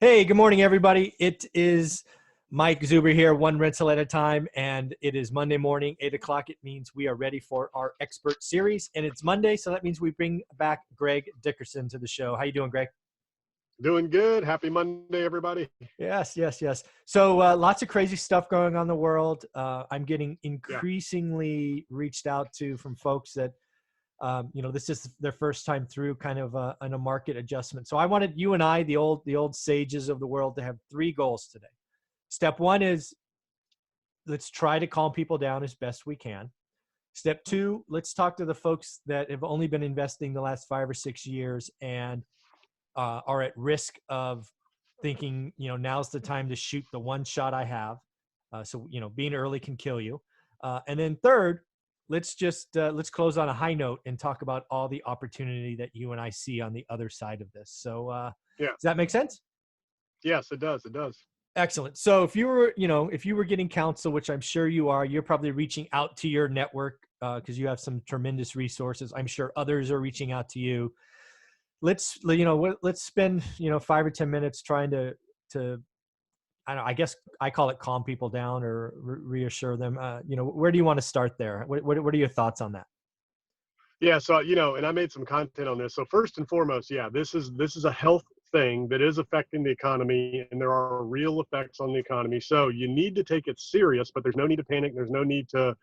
Hey, good morning, everybody. It is Mike Zuber here, one rental at a time, and it is Monday morning, 8 o'clock. It means we are ready for our expert series, and it's Monday, so that means we bring back Greg Dickerson to the show. How you doing, Greg? Doing good. Happy Monday, everybody. Yes, yes, yes. So lots of crazy stuff going on in the world. I'm getting Yeah. increasingly reached out to from folks that this is their first time through kind of a market adjustment. So I wanted you and I, the old sages of the world, to have three goals today. Step one is let's try to calm people down as best we can. Step two, let's talk to the folks that have only been investing the last 5 or 6 years and are at risk of thinking, now's the time to shoot the one shot I have. So being early can kill you. And then third, let's close on a high note and talk about all the opportunity that you and I see on the other side of this. So Yeah. does that make sense? Yes, it does. It does. Excellent. So if you were getting counsel, which I'm sure you are, you're probably reaching out to your network because you have some tremendous resources. I'm sure others are reaching out to you. Let's spend 5 or 10 minutes trying to I don't know, I guess I call it calm people down or reassure them. Where do you want to start there? What are your thoughts on that? Yeah. So, and I made some content on this. So first and foremost, yeah, this is a health thing that is affecting the economy, and there are real effects on the economy. So you need to take it serious, but there's no need to panic. There's no need to,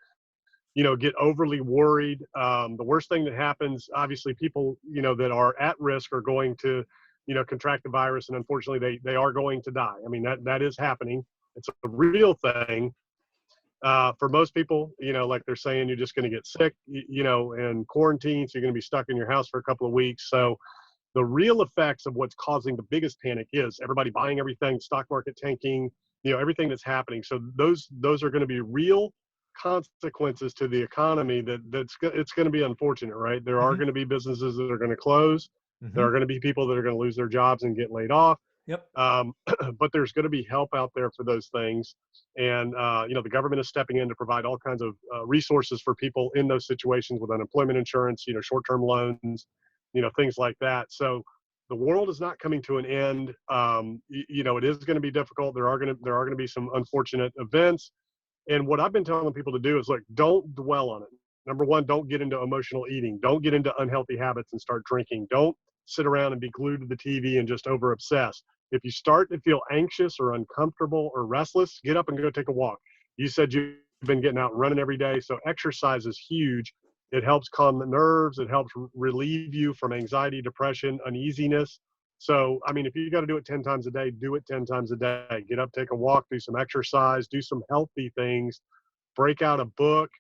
get overly worried. The worst thing that happens, obviously, people, that are at risk are going to, contract the virus, and unfortunately, they are going to die. I mean, that is happening. It's a real thing. For most people, like they're saying, you're just going to get sick, and quarantine, so you're going to be stuck in your house for a couple of weeks. So the real effects of what's causing the biggest panic is everybody buying everything, stock market tanking, everything that's happening. So those are going to be real consequences to the economy it's going to be unfortunate, right? There are Mm-hmm. going to be businesses that are going to close. Mm-hmm. There are going to be people that are going to lose their jobs and get laid off. Yep. But there's going to be help out there for those things. And, the government is stepping in to provide all kinds of resources for people in those situations with unemployment insurance, short-term loans, things like that. So the world is not coming to an end. It is going to be difficult. There are going to be some unfortunate events. And what I've been telling people to do is, look, don't dwell on it. Number one, don't get into emotional eating. Don't get into unhealthy habits and start drinking. Don't sit around and be glued to the TV and just over obsess. If you start to feel anxious or uncomfortable or restless, get up and go take a walk. You said you've been getting out and running every day, so exercise is huge. It helps calm the nerves. It helps relieve you from anxiety, depression, uneasiness. So, I mean, if you got to do it 10 times a day, do it 10 times a day. Get up, take a walk, do some exercise, do some healthy things, break out a book,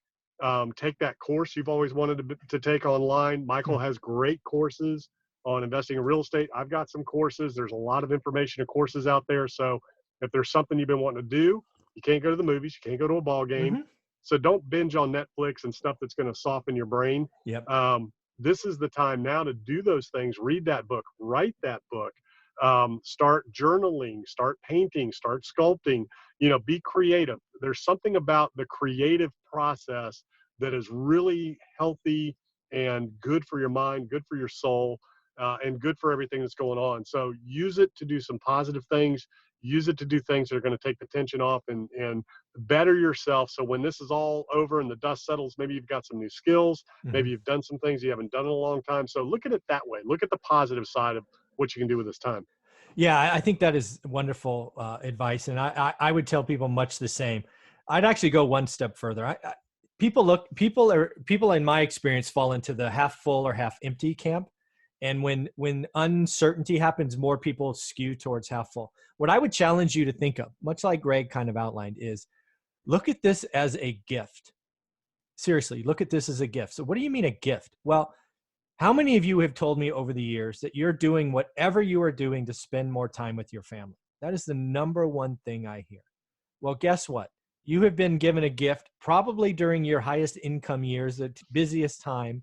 take that course you've always wanted to take online. Michael has great courses on investing in real estate. I've got some courses. There's a lot of information and courses out there. So if there's something you've been wanting to do, you can't go to the movies, you can't go to a ball game. Mm-hmm. So don't binge on Netflix and stuff that's going to soften your brain. Yep. This is the time now to do those things. Read that book, write that book, start journaling, start painting, start sculpting, be creative. There's something about the creative process that is really healthy and good for your mind, good for your soul, and good for everything that's going on. So use it to do some positive things. Use it to do things that are going to take the tension off and better yourself. So when this is all over and the dust settles, maybe you've got some new skills. Mm-hmm. Maybe you've done some things you haven't done in a long time. So look at it that way. Look at the positive side of what you can do with this time. Yeah, I think that is wonderful advice, and I would tell people much the same. I'd actually go one step further. People in my experience fall into the half full or half empty camp. And when uncertainty happens, more people skew towards half full. What I would challenge you to think of, much like Greg kind of outlined, is look at this as a gift. Seriously, look at this as a gift. So what do you mean a gift? Well, how many of you have told me over the years that you're doing whatever you are doing to spend more time with your family? That is the number one thing I hear. Well, guess what? You have been given a gift probably during your highest income years, the busiest time.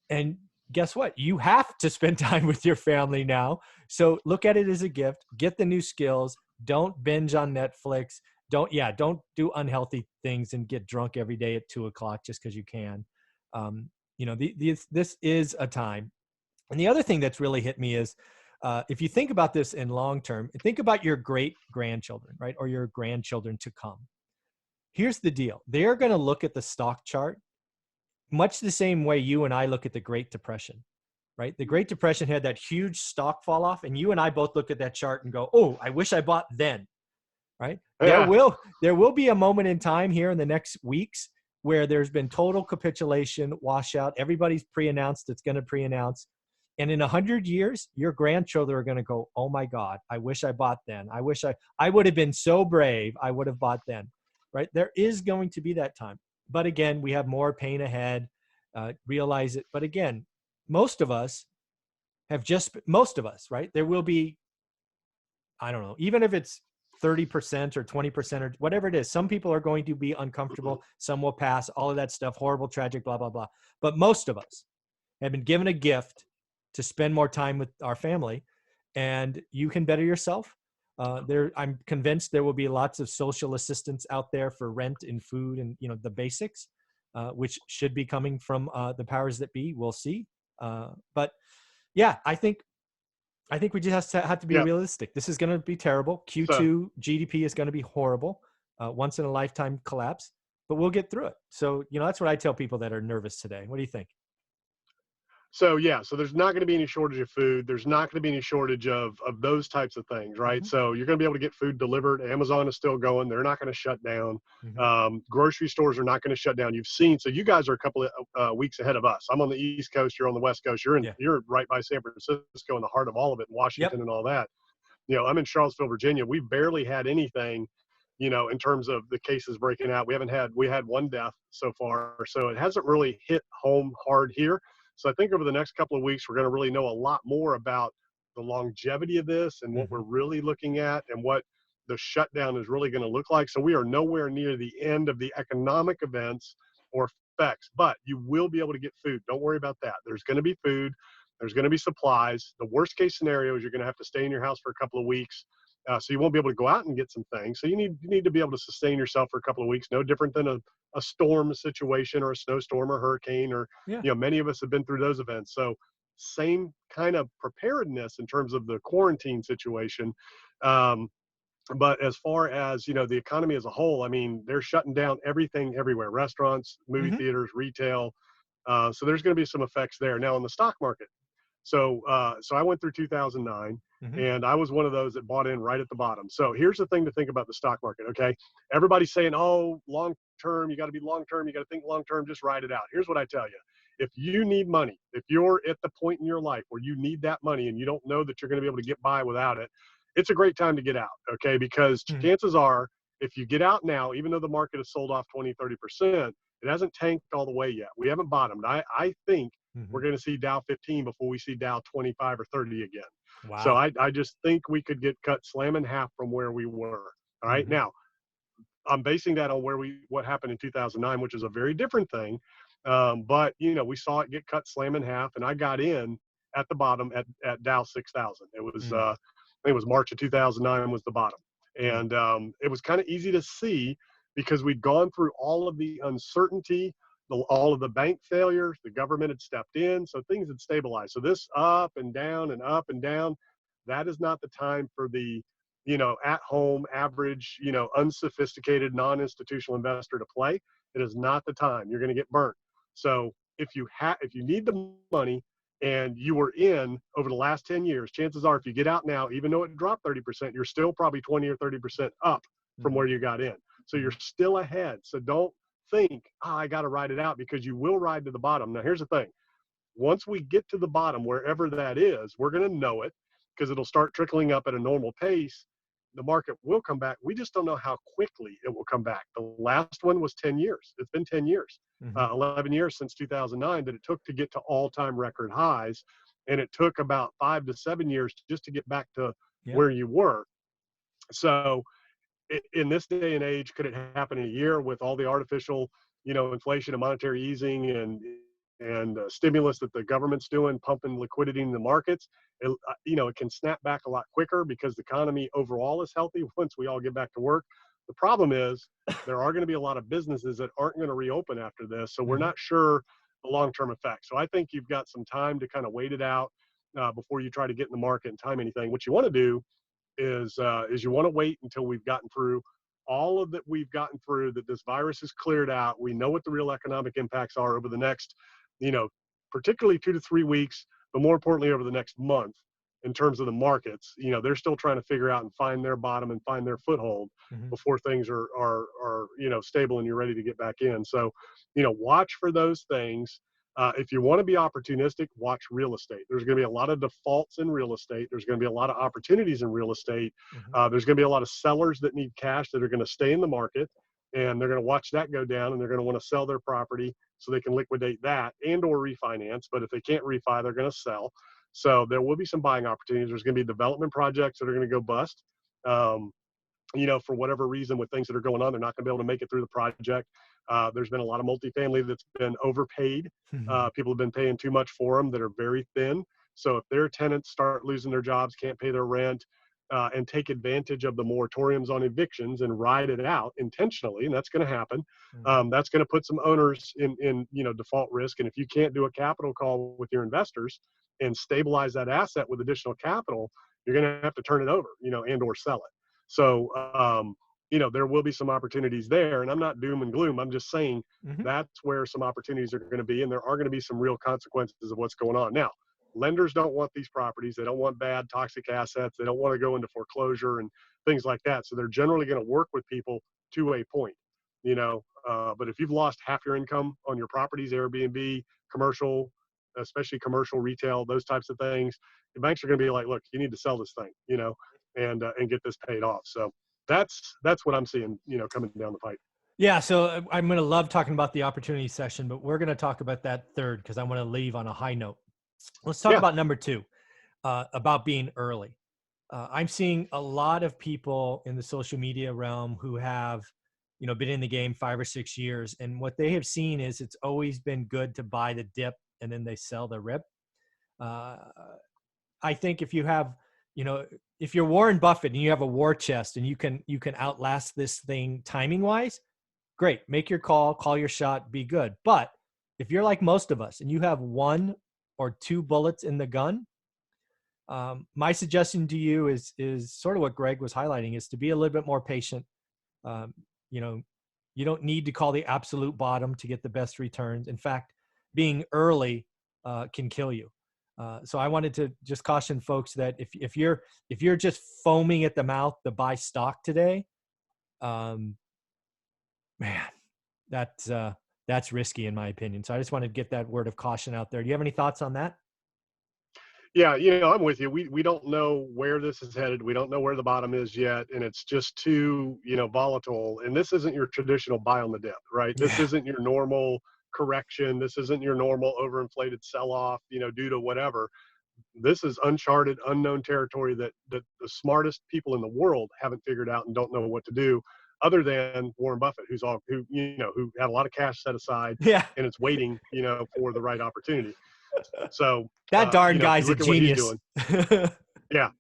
And guess what? You have to spend time with your family now. So look at it as a gift. Get the new skills. Don't binge on Netflix. Don't do unhealthy things and get drunk every day at 2:00 just because you can. This is a time. And the other thing that's really hit me is if you think about this in long term, think about your great grandchildren, right? Or your grandchildren to come. Here's the deal. They're going to look at the stock chart much the same way you and I look at the Great Depression, right? The Great Depression had that huge stock fall off, and you and I both look at that chart and go, oh, I wish I bought then, right? Yeah. There will be a moment in time here in the next weeks where there's been total capitulation, washout. Everybody's pre-announced it's going to pre-announce. And in 100 years, your grandchildren are going to go, oh my God, I wish I bought then. I would have been so brave. I would have bought then, right? There is going to be that time. But again, we have more pain ahead, realize it. But again, most of us, right? There will be, I don't know, even if it's 30% or 20% or whatever it is, some people are going to be uncomfortable. Some will pass, all of that stuff, horrible, tragic, blah, blah, blah. But most of us have been given a gift to spend more time with our family, and you can better yourself. I'm convinced there will be lots of social assistance out there for rent and food and, the basics, which should be coming from the powers that be. We'll see. But yeah, I think we just have to be Yeah. realistic. This is going to be terrible. So, Q2 GDP is going to be horrible, once in a lifetime collapse, but we'll get through it. So, that's what I tell people that are nervous today. What do you think? so there's not going to be any shortage of food. There's not going to be any shortage of those types of things, right? Hmm. So you're going to be able to get food delivered. Amazon is still going. They're not going to shut down. Hmm. Grocery stores are not going to shut down. You've seen, so you guys are a couple of weeks ahead of us. I'm on the East Coast. You're on the West Coast. Yeah. You're right by San Francisco in the heart of all of it, Washington Yep. and all that. I'm in Charlottesville, Virginia. We've barely had anything, in terms of the cases breaking out. We had one death so far. So it hasn't really hit home hard here. So I think over the next couple of weeks, we're going to really know a lot more about the longevity of this and what Hmm. we're really looking at and what the shutdown is really going to look like. So we are nowhere near the end of the economic events or effects, but you will be able to get food. Don't worry about that. There's going to be food. There's going to be supplies. The worst case scenario is you're going to have to stay in your house for a couple of weeks. So you won't be able to go out and get some things. So you need to be able to sustain yourself for a couple of weeks. No different than a storm situation or a snowstorm or hurricane or Yeah. many of us have been through those events. So same kind of preparedness in terms of the quarantine situation. Um, but as far as the economy as a whole, I mean, they're shutting down everything everywhere: restaurants, movie Hmm. theaters, retail. So there's going to be some effects there. Now in the stock market, so I went through 2009, Hmm. and I was one of those that bought in right at the bottom. So here's the thing to think about the stock market. Okay, everybody's saying, "Oh, long term, you got to be long term, you got to think long term, just ride it out." Here's what I tell you: if you need money, if you're at the point in your life where you need that money and you don't know that you're going to be able to get by without it, it's a great time to get out. Okay, because Hmm. chances are, if you get out now, even though the market has sold off 20-30%, it hasn't tanked all the way yet. We haven't bottomed. I think we're Hmm. going to see Dow 15 before we see Dow 25 or 30 again. So Wow. I just think we could get cut slam in half from where we were. All right. Hmm. Now, I'm basing that on what happened in 2009, which is a very different thing. But we saw it get cut slam in half, and I got in at the bottom at Dow 6,000. It was Mm. I think it was March of 2009 was the bottom, Mm. and it was kind of easy to see because we'd gone through all of the uncertainty, all of the bank failures. The government had stepped in, so things had stabilized. So this up and down and up and down, that is not the time for the at home, average, unsophisticated, non institutional investor to play. It is not the time. You're going to get burnt. So if you need the money and you were in over the last 10 years, chances are if you get out now, even though it dropped 30%, you're still probably 20 or 30% up from Mhm. where you got in. So you're Mhm. still ahead. So don't think, I got to ride it out, because you will ride to the bottom. Now, here's the thing: once we get to the bottom, wherever that is, we're going to know it because it'll start trickling up at a normal pace. The market will come back. We just don't know how quickly it will come back. The last one was 10 years. It's been 10 years, Mhm. 11 years since 2009 that it took to get to all-time record highs. And it took about 5 to 7 years just to get back to Yep. where you were. So in this day and age, could it happen in a year with all the artificial, inflation and monetary easing and stimulus that the government's doing, pumping liquidity in the markets? It can snap back a lot quicker because the economy overall is healthy once we all get back to work. The problem is there are going to be a lot of businesses that aren't going to reopen after this, so we're Mhm. not sure the long-term effects. So I think you've got some time to kind of wait it out. before you try to get in the market and time anything. What you want to do is you want to wait until we've gotten through all of that we've gotten through, that this virus is cleared out. We know what the real economic impacts are over the next, you know, particularly 2 to 3 weeks, but more importantly over the next month in terms of the markets. You know, they're still trying to figure out and find their bottom and find their foothold Mhm. before things are you know, stable and you're ready to get back in. So, you know, watch for those things. If you want to be opportunistic, watch real estate. There's going to be a lot of defaults in real estate. There's going to be a lot of opportunities in real estate. Mhm. There's going to be a lot of sellers that need cash that are going to stay in the market, and they're going to watch that go down, and they're going to want to sell their property so they can liquidate that and or refinance. But if they can't refi, they're going to sell. So there will be some buying opportunities. There's going to be development projects that are going to go bust. Um, you know, for whatever reason with things that are going on, they're not going to be able to make it through the project. There's been a lot of multifamily that's been overpaid. People have been paying too much for them that are very thin. So if their tenants start losing their jobs, can't pay their rent, and take advantage of the moratoriums on evictions and ride it out intentionally, and that's going to happen. Mhm. That's going to put some owners in you know, default risk. And if you can't do a capital call with your investors and stabilize that asset with additional capital, you're going to have to turn it over, you know, and or sell it. So, you know, there will be some opportunities there. And I'm not doom and gloom. I'm just saying Mhm. that's where some opportunities are going to be. And there are going to be some real consequences of what's going on. Now, lenders don't want these properties. They don't want bad, toxic assets. They don't want to go into foreclosure and things like that. So they're generally going to work with people to a point, you know. But if you've lost half your income on your properties, Airbnb, commercial, especially commercial retail, those types of things, the banks are going to be like, look, you need to sell this thing, you know, and get this paid off. So that's what I'm seeing, you know, coming down the pipe. Yeah, so I'm going to love talking about the opportunity session, but we're going to talk about that third because I want to leave on a high note. Let's talk Yeah. about number two, about being early. I'm seeing a lot of people in the social media realm who have, you know, been in the game 5 or 6 years, and what they have seen is it's always been good to buy the dip and then they sell the rip. Uh, I think if you have, you know, if you're Warren Buffett and you have a war chest and you can outlast this thing timing wise, great. Make your call, call your shot, be good. But if you're like most of us and you have one or two bullets in the gun, my suggestion to you is sort of what Greg was highlighting, is to be a little bit more patient. Um, you know, you don't need to call the absolute bottom to get the best returns. In fact, being early can kill you. So I wanted to just caution folks that if you're just foaming at the mouth to buy stock today, um, man, that's risky in my opinion. So I just wanted to get that word of caution out there. Do you have any thoughts on that? Yeah, you know, I'm with you. We don't know where this is headed. We don't know where the bottom is yet, and it's just too, you know, volatile. And this isn't your traditional buy on the dip, right? This Yeah. isn't your normal correction. This isn't your normal overinflated sell off, you know, due to whatever. This is uncharted, unknown territory that the smartest people in the world haven't figured out and don't know what to do, other than Warren Buffett, who you know, who had a lot of cash set aside Yeah. and it's waiting, you know, for the right opportunity. So, That darn you know, if you guy's a look at what he's genius. doing, yeah.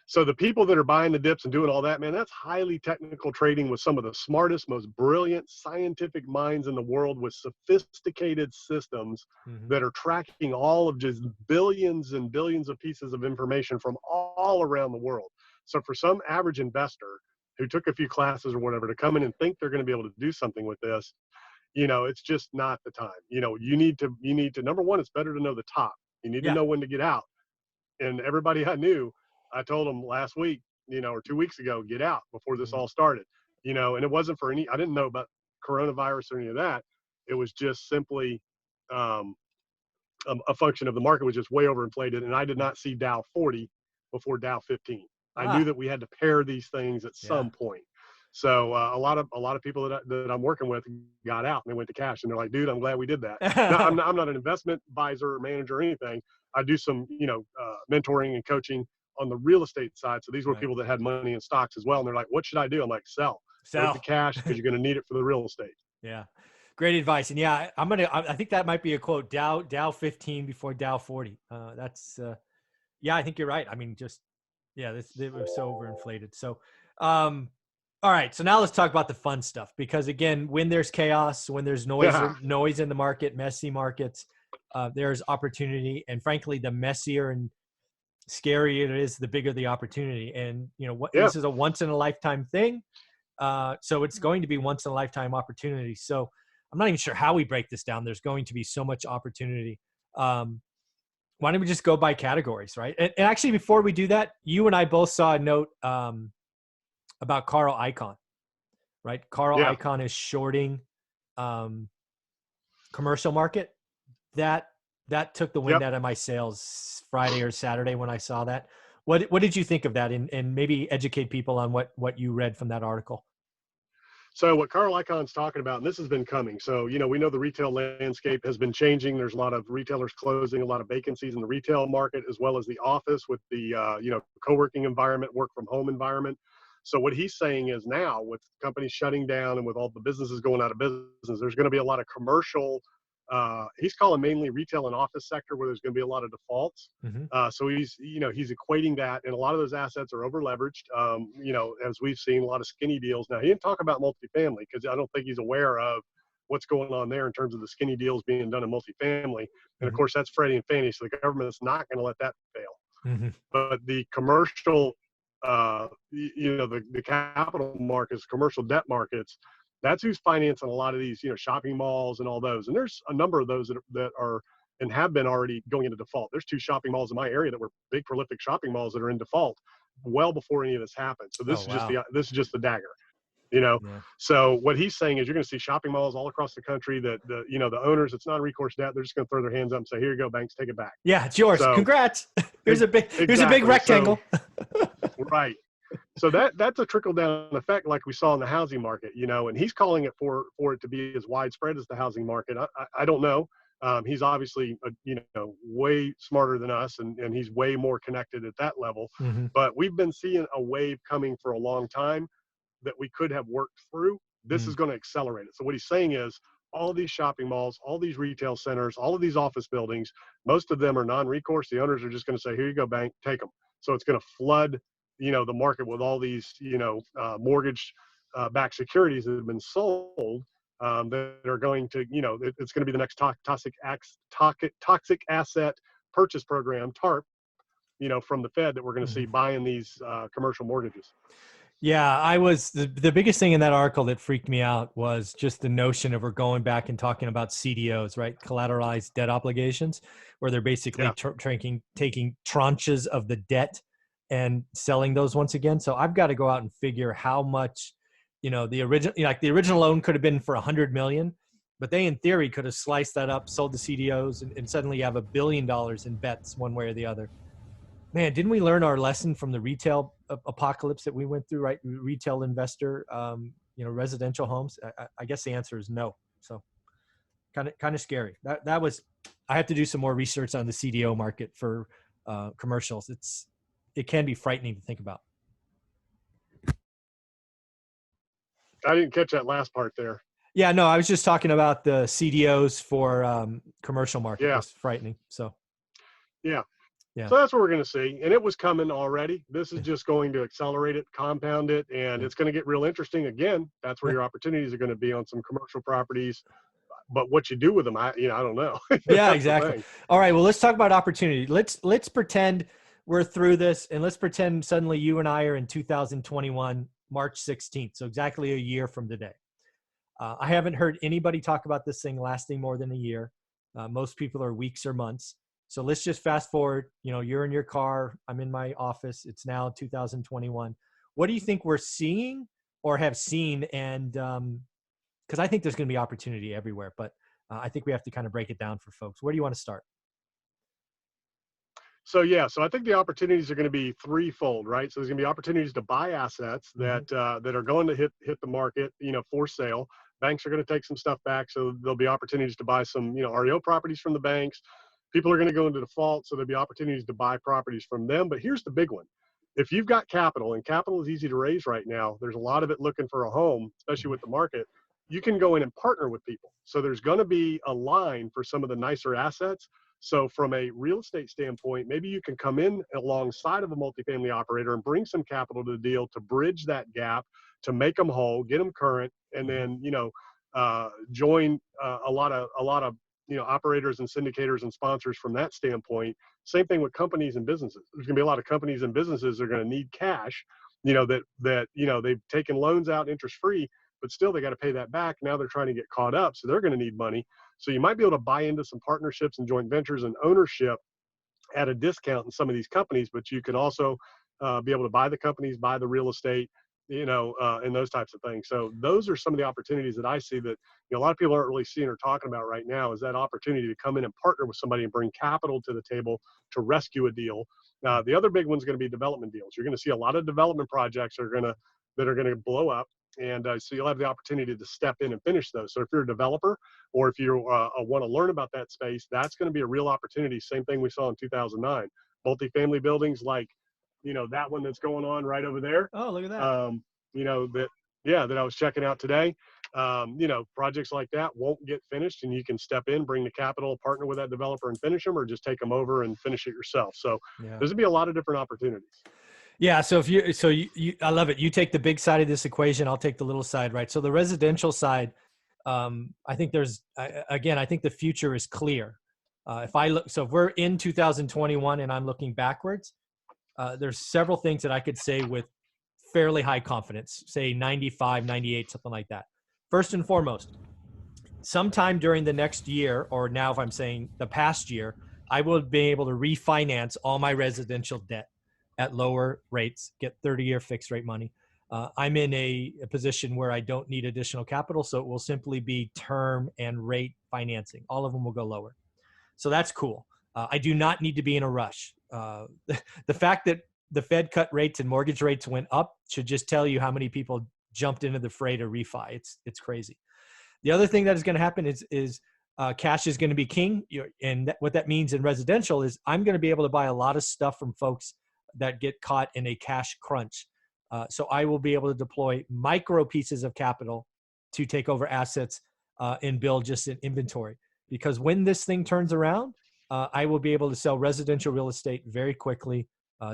So the people that are buying the dips and doing all that, man, that's highly technical trading with some of the smartest, most brilliant scientific minds in the world with sophisticated systems Mhm. that are tracking all of just billions and billions of pieces of information from all around the world. So for some average investor who took a few classes or whatever to come in and think they're going to be able to do something with this, you know, it's just not the time. You know, you need to number one, it's better to know the top. You need to Yeah. know when to get out. And everybody I knew, I told them last week, you know, or 2 weeks ago, get out before this Mhm. all started. You know, and it wasn't for any, I didn't know about coronavirus or any of that. It was just simply um, a function of the market was just way overinflated. And I did not see Dow 40 before Dow 15. I knew Ah, that we had to pair these things at yeah. some point. So a lot of people that I'm working with got out and they went to cash and they're like, dude, I'm glad we did that. Now I'm not an investment advisor or manager or anything. I do some, you know, mentoring and coaching on the real estate side. So these were Right. people that had money in stocks as well. And they're like, what should I do? I'm like, sell, go to So, cash because you're going to need it for the real estate. yeah. Great advice. And yeah, I think that might be a quote, Dow 15 before Dow 40. That's yeah, I think you're right. I mean, just yeah, this they were so overinflated. So, um, all right. So now let's talk about the fun stuff, because again, when there's chaos, when there's Yeah. noise in the market, messy markets, there's opportunity. And frankly, the messier and scary it is, the bigger the opportunity. And Yeah. this is a once in a lifetime thing. So it's going to be once in a lifetime opportunity. So I'm not even sure how we break this down. There's going to be so much opportunity. Why don't we just go by categories, right? And actually, before we do that, you and I both saw a note about Carl Icahn, right? Carl Yeah. Icahn is shorting commercial market. That took the wind Yep. out of my sails Friday or Saturday when I saw that. What did you think of that? And maybe educate people on what you read from that article. So what Carl Icahn's talking about, and this has been coming. So, we know the retail landscape has been changing. There's a lot of retailers closing, a lot of vacancies in the retail market, as well as the office with the, co-working environment, work from home environment. So what he's saying is now with companies shutting down and with all the businesses going out of business, there's going to be a lot of commercial, he's calling mainly retail and office sector where there's going to be a lot of defaults. Mm-hmm. So he's equating that, and a lot of those assets are over leveraged. As we've seen a lot of skinny deals. Now he didn't talk about multifamily because I don't think he's aware of what's going on there in terms of the skinny deals being done in multifamily. And of course, that's Freddie and Fannie, so the government's not going to let that fail. Mm-hmm. But the commercial, the capital markets, commercial debt markets, that's who's financing a lot of these, shopping malls and all those. And there's a number of those that are and have been already going into default. There's 2 shopping malls in my area that were big, prolific shopping malls that are in default well before any of this happened. So this Oh, is wow. this is just the dagger. Yeah. So what he's saying is you're going to see shopping malls all across the country that the owners, it's non-recourse debt. They're just going to throw their hands up and say, here you go, banks, take it back. Yeah, it's yours. So Congrats. Here's a big exactly. rectangle. So, right. So that's a trickle down effect like we saw in the housing market, and he's calling it for it to be as widespread as the housing market. I don't know. He's obviously, way smarter than us, and he's way more connected at that level. Mm-hmm. But we've been seeing a wave coming for a long time that we could have worked through. This is going to accelerate it. So what he's saying is all these shopping malls, all these retail centers, all of these office buildings, most of them are non-recourse. The owners are just going to say, here you go, bank, take them. So it's going to flood, the market with all these, mortgage backed securities that have been sold that are going to, it's going to be the next toxic asset purchase program, TARP, from the Fed that we're going to see buying these commercial mortgages. Yeah, the biggest thing in that article that freaked me out was just the notion of we're going back and talking about CDOs, right? Collateralized debt obligations, where they're basically taking tranches of the debt and selling those once again. So I've got to go out and figure how much, the original loan could have been for 100 million, but they in theory could have sliced that up, sold the CDOs, and suddenly you have $1 billion in bets one way or the other. Man, didn't we learn our lesson from the retail apocalypse that we went through, right? Retail investor, residential homes. I guess the answer is no. So kind of scary. That was, I have to do some more research on the CDO market for commercials. It can be frightening to think about. I didn't catch that last part there. Yeah, no, I was just talking about the CDOs for commercial market. Yeah. It's frightening. So. Yeah. Yeah. So that's what we're going to see. And it was coming already. This is just going to accelerate it, compound it, and it's going to get real interesting. Again, that's where your opportunities are going to be on some commercial properties. But what you do with them, I don't know. Yeah, exactly. All right. Well, let's talk about opportunity. Let's pretend we're through this, and let's pretend suddenly you and I are in 2021, March 16th. So exactly a year from today. I haven't heard anybody talk about this thing lasting more than a year. Most people are weeks or months. So let's just fast forward. You're in your car. I'm in my office. It's now 2021. What do you think we're seeing or have seen? And because I think there's going to be opportunity everywhere, but I think we have to kind of break it down for folks. Where do you want to start? So I think the opportunities are going to be threefold, right? So there's going to be opportunities to buy assets that are going to hit the market, for sale. Banks are going to take some stuff back, so there'll be opportunities to buy some, REO properties from the banks. People are going to go into default, so there'll be opportunities to buy properties from them. But here's the big one. If you've got capital, and capital is easy to raise right now, there's a lot of it looking for a home, especially with the market, you can go in and partner with people. So there's going to be a line for some of the nicer assets. So from a real estate standpoint, maybe you can come in alongside of a multifamily operator and bring some capital to the deal to bridge that gap, to make them whole, get them current, and then, join a lot of operators and syndicators and sponsors from that standpoint. Same thing with companies and businesses. There's going to be a lot of companies and businesses that are going to need cash, that they've taken loans out interest free, but still they got to pay that back. Now they're trying to get caught up, so they're going to need money. So you might be able to buy into some partnerships and joint ventures and ownership at a discount in some of these companies, but you can also be able to buy the companies, buy the real estate, and those types of things. So those are some of the opportunities that I see that a lot of people aren't really seeing or talking about right now, is that opportunity to come in and partner with somebody and bring capital to the table to rescue a deal. The other big one's going to be development deals. You're going to see a lot of development projects that are going to blow up. And so you'll have the opportunity to step in and finish those. So if you're a developer, or if you want to learn about that space, that's going to be a real opportunity. Same thing we saw in 2009. Multifamily buildings like, that one that's going on right over there. Oh, look at that. That I was checking out today. Projects like that won't get finished, and you can step in, bring the capital, partner with that developer and finish them, or just take them over and finish it yourself. So there's going to be a lot of different opportunities. Yeah. So I love it. You take the big side of this equation. I'll take the little side, right? So the residential side, I think I think the future is clear. If we're in 2021 and I'm looking backwards, there's several things that I could say with fairly high confidence, say 95, 98, something like that. First and foremost, sometime during the next year, or now if I'm saying the past year, I will be able to refinance all my residential debt at lower rates, get 30-year fixed rate money. I'm in a position where I don't need additional capital, so it will simply be term and rate financing. All of them will go lower. So that's cool. I do not need to be in a rush. The fact that the Fed cut rates and mortgage rates went up should just tell you how many people jumped into the fray to refi. It's crazy. The other thing that is going to happen is cash is going to be king. And what that means in residential is I'm going to be able to buy a lot of stuff from folks that get caught in a cash crunch. So I will be able to deploy micro pieces of capital to take over assets and build just an inventory. Because when this thing turns around, I will be able to sell residential real estate very quickly.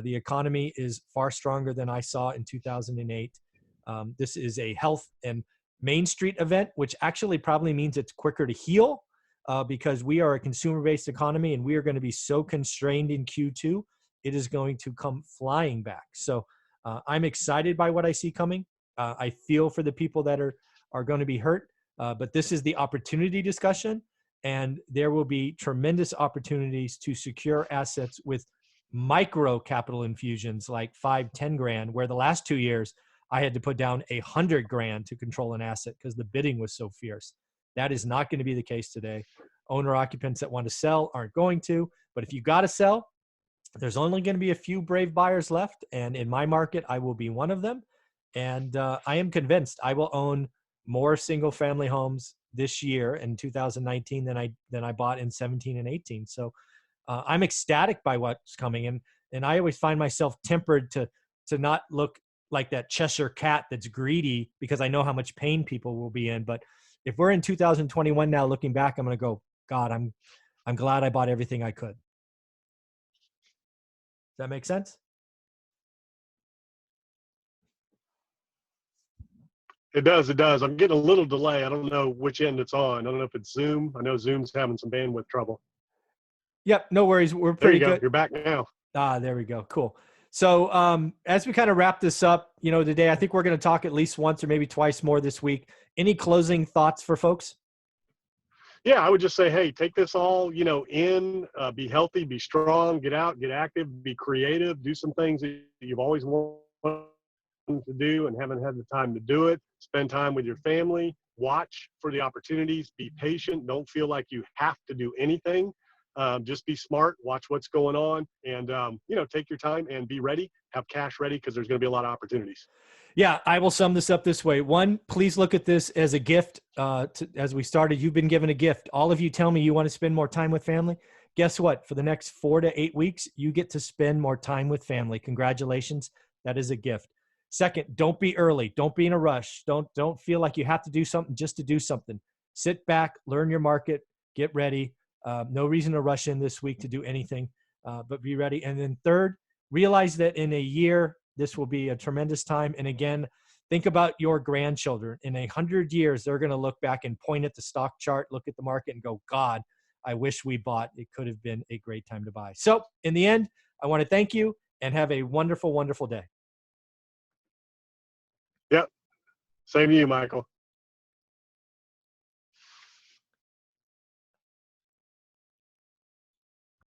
The economy is far stronger than I saw in 2008. This is a health and Main Street event, which actually probably means it's quicker to heal because we are a consumer-based economy and we are going to be so constrained in Q2, it is going to come flying back. So I'm excited by what I see coming. I feel for the people that are going to be hurt, but this is the opportunity discussion, and there will be tremendous opportunities to secure assets with micro capital infusions like 5-10 grand, where the last 2 years I had to put down $100 grand to control an asset because the bidding was so fierce. That is not going to be the case today. Owner occupants that want to sell aren't going to, but if you got to sell, there's only going to be a few brave buyers left. And in my market, I will be one of them. And I am convinced I will own more single family homes this year in 2019 than I bought in 17 and 18. So I'm ecstatic by what's coming. And I always find myself tempered to not look like that Cheshire cat that's greedy because I know how much pain people will be in. But if we're in 2021 now, looking back, I'm going to go, God, I'm glad I bought everything I could. Does that make sense? It does. It does. I'm getting a little delay. I don't know which end it's on. I don't know if it's Zoom. I know Zoom's having some bandwidth trouble. Yep. No worries. We're There pretty you go. good. You're back now. There we go. Cool. So as we kind of wrap this up, today, I think we're going to talk at least once or maybe twice more this week. Any closing thoughts for folks? Yeah, I would just say, hey, take this all, be healthy, be strong, get out, get active, be creative, do some things that you've always wanted to do and haven't had the time to do it. Spend time with your family, watch for the opportunities, be patient. Don't feel like you have to do anything. Just be smart, watch what's going on, and, take your time and be ready, have cash ready because there's going to be a lot of opportunities. Yeah, I will sum this up this way. One, please look at this as a gift. As we started, you've been given a gift. All of you tell me you want to spend more time with family. Guess what? For the next 4 to 8 weeks, you get to spend more time with family. Congratulations. That is a gift. Second, don't be early. Don't be in a rush. Don't feel like you have to do something just to do something. Sit back, learn your market, get ready. No reason to rush in this week to do anything, but be ready. And then third, realize that in a year, this will be a tremendous time. And again, think about your grandchildren. In 100 years, they're going to look back and point at the stock chart, look at the market and go, God, I wish we bought. It could have been a great time to buy. So in the end, I want to thank you and have a wonderful, wonderful day. Yep. Same to you, Michael.